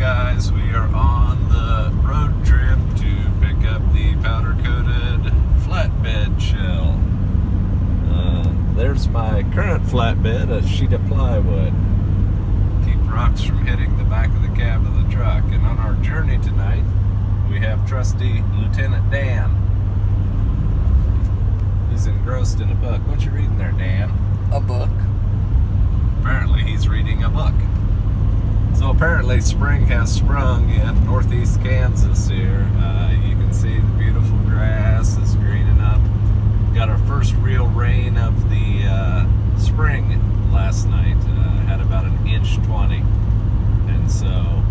guys, we are on the road trip to pick up the powder-coated flatbed shell. There's my current flatbed, a sheet of plywood. Keep rocks from hitting the back of the cab of the truck. And on our journey tonight, we have trusty Lieutenant Dan. He's engrossed in a book. What you reading there, Dan? A book. Apparently he's reading a book. So apparently spring has sprung in northeast Kansas here. You can see the beautiful grass is greening up. Got our first real rain of the spring last night. Had about 1.20 inches. And so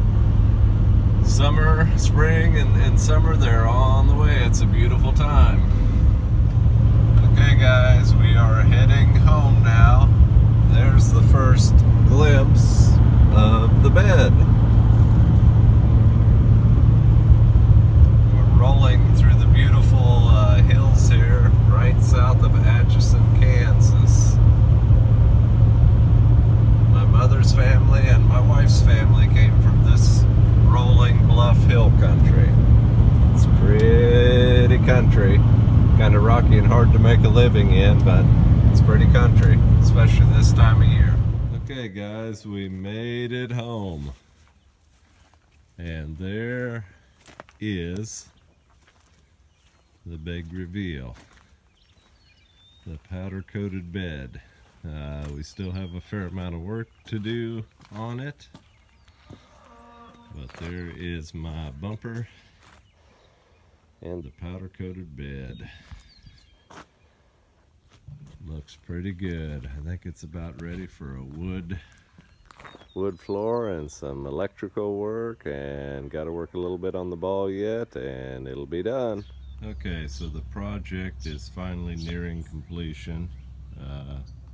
summer, spring, and summer, they're on the way. It's a beautiful time. Okay guys, we are heading home now. There's the first glimpse of the bed. We're rolling through the beautiful hills here, right south of Atchison, Kansas. My mother's family and my wife's family came from this rolling bluff hill country. It's pretty country, kind of rocky and hard to make a living in, but it's pretty country, especially this time of year. Okay guys, we made it home. And there is the big reveal. The powder-coated bed. We still have a fair amount of work to do on it. But there is my bumper and the powder-coated bed. Looks pretty good. I think it's about ready for a wood floor and some electrical work, and got to work a little bit on the ball yet, and it'll be done. Okay, so the project is finally nearing completion.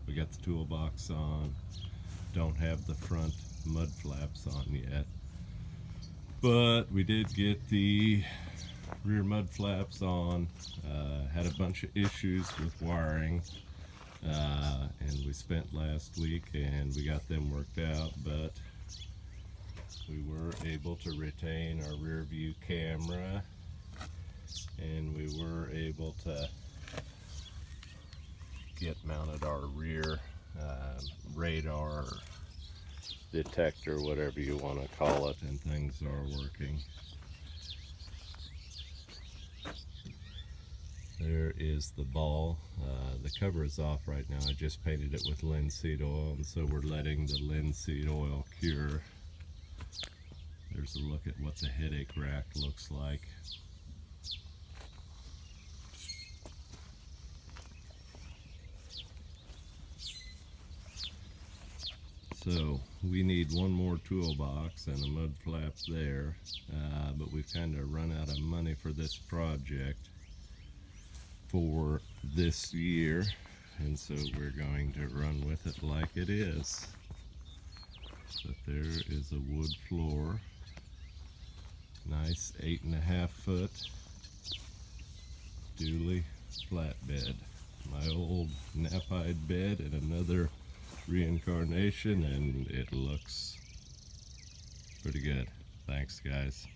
We got the toolbox on. Don't have the front mud flaps on yet, but we did get the rear mud flaps on. Had a bunch of issues with wiring. And we spent last week and we got them worked out, but we were able to retain our rear view camera, and we were able to get mounted our rear radar detector, whatever you want to call it, and things are working. There is the ball. The cover is off right now. I just painted it with linseed oil, and so we're letting the linseed oil cure. There's a look at what the headache rack looks like. So we need one more toolbox and a mud flap there, but we've kind of run out of money for this project for this year, and so we're going to run with it like it is. But there is a wood floor, nice 8.5 foot dually flatbed. My old knapide bed and another reincarnation, and it looks pretty good. Thanks guys.